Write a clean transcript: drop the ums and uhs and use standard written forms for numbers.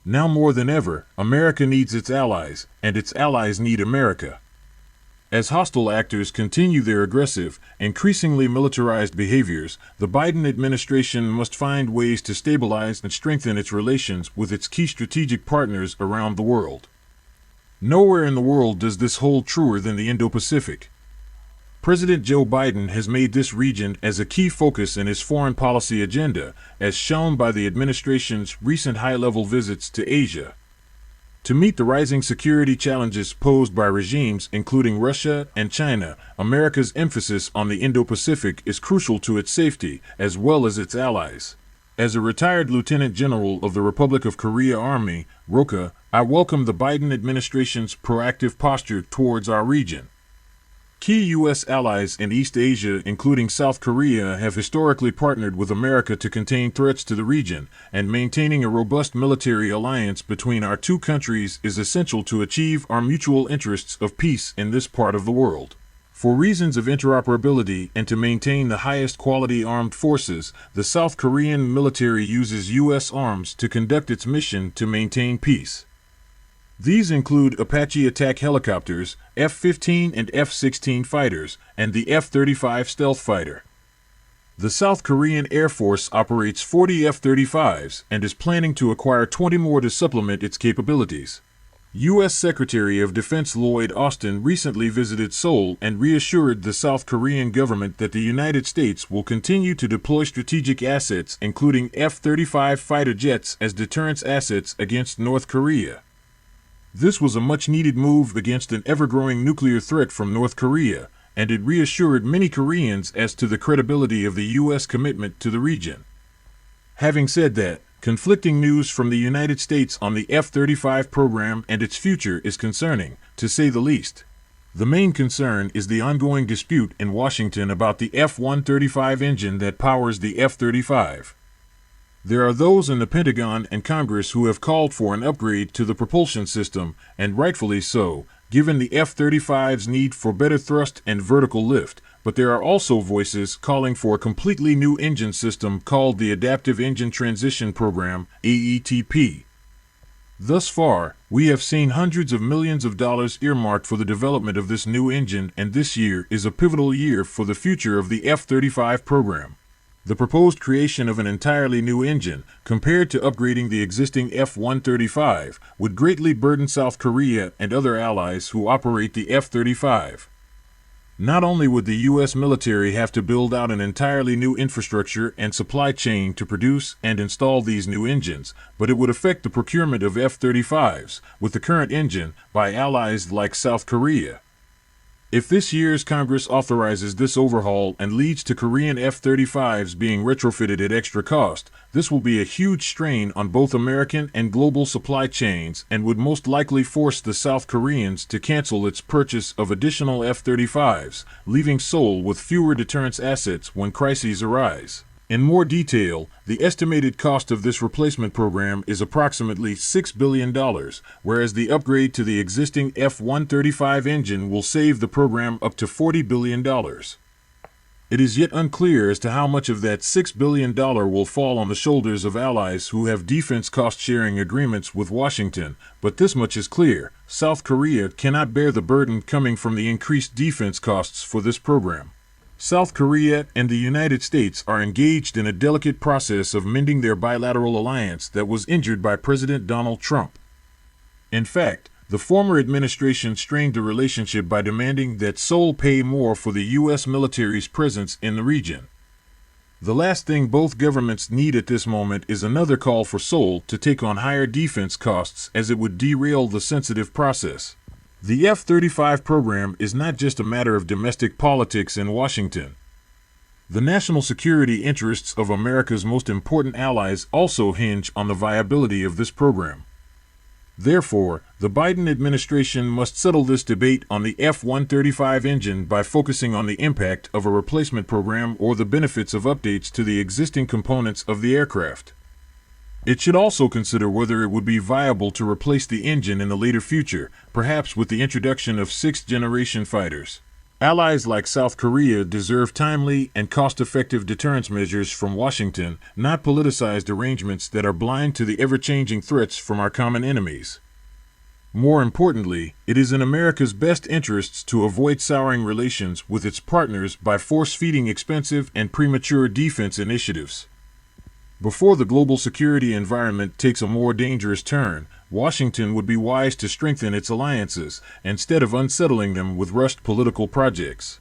Now more than ever, America needs its allies, and its allies need America. As hostile actors continue their aggressive, increasingly militarized behaviors, the Biden administration must find ways to stabilize and strengthen its relations with its key strategic partners around the world. Nowhere in the world does this hold truer than the Indo-Pacific. President Joe Biden has made this region as a key focus in his foreign policy agenda, as shown by the administration's recent high-level visits to Asia. To meet the rising security challenges posed by regimes including Russia and China, America's emphasis on the Indo-Pacific is crucial to its safety, as well as its allies. As a retired Lieutenant General of the Republic of Korea Army, ROKA, I welcome the Biden administration's proactive posture towards our region. Key U.S. allies in East Asia, including South Korea, have historically partnered with America to contain threats to the region, and maintaining a robust military alliance between our two countries is essential to achieve our mutual interests of peace in this part of the world. For reasons of interoperability and to maintain the highest quality armed forces, the South Korean military uses U.S. arms to conduct its mission to maintain peace. These include Apache attack helicopters, F-15 and F-16 fighters, and the F-35 stealth fighter. The South Korean Air Force operates 40 F-35s and is planning to acquire 20 more to supplement its capabilities. U.S. Secretary of Defense Lloyd Austin recently visited Seoul and reassured the South Korean government that the United States will continue to deploy strategic assets, including F-35 fighter jets, as deterrence assets against North Korea. This was a much-needed move against an ever-growing nuclear threat from North Korea, and it reassured many Koreans as to the credibility of the U.S. commitment to the region. Having said that, conflicting news from the United States on the F-35 program and its future is concerning, to say the least. The main concern is the ongoing dispute in Washington about the F-135 engine that powers the F-35. There are those in the Pentagon and Congress who have called for an upgrade to the propulsion system, and rightfully so, given the F-35's need for better thrust and vertical lift, but there are also voices calling for a completely new engine system called the Adaptive Engine Transition Program, AETP. Thus far, we have seen hundreds of millions of dollars earmarked for the development of this new engine, and this year is a pivotal year for the future of the F-35 program. The proposed creation of an entirely new engine, compared to upgrading the existing F-135, would greatly burden South Korea and other allies who operate the F-35. Not only would the U.S. military have to build out an entirely new infrastructure and supply chain to produce and install these new engines, but it would affect the procurement of F-35s, with the current engine, by allies like South Korea. If this year's Congress authorizes this overhaul and leads to Korean F-35s being retrofitted at extra cost, this will be a huge strain on both American and global supply chains and would most likely force the South Koreans to cancel its purchase of additional F-35s, leaving Seoul with fewer deterrence assets when crises arise. In more detail, the estimated cost of this replacement program is approximately $6 billion, whereas the upgrade to the existing F-135 engine will save the program up to $40 billion. It is yet unclear as to how much of that $6 billion will fall on the shoulders of allies who have defense cost-sharing agreements with Washington, but this much is clear: South Korea cannot bear the burden coming from the increased defense costs for this program. South Korea and the United States are engaged in a delicate process of mending their bilateral alliance that was injured by President Donald Trump. In fact, the former administration strained the relationship by demanding that Seoul pay more for the U.S. military's presence in the region. The last thing both governments need at this moment is another call for Seoul to take on higher defense costs, as it would derail the sensitive process. The F-35 program is not just a matter of domestic politics in Washington. The national security interests of America's most important allies also hinge on the viability of this program. Therefore, the Biden administration must settle this debate on the F-135 engine by focusing on the impact of a replacement program or the benefits of updates to the existing components of the aircraft. It should also consider whether it would be viable to replace the engine in the later future, perhaps with the introduction of sixth-generation fighters. Allies like South Korea deserve timely and cost-effective deterrence measures from Washington, not politicized arrangements that are blind to the ever-changing threats from our common enemies. More importantly, it is in America's best interests to avoid souring relations with its partners by force-feeding expensive and premature defense initiatives. Before the global security environment takes a more dangerous turn, Washington would be wise to strengthen its alliances instead of unsettling them with rushed political projects.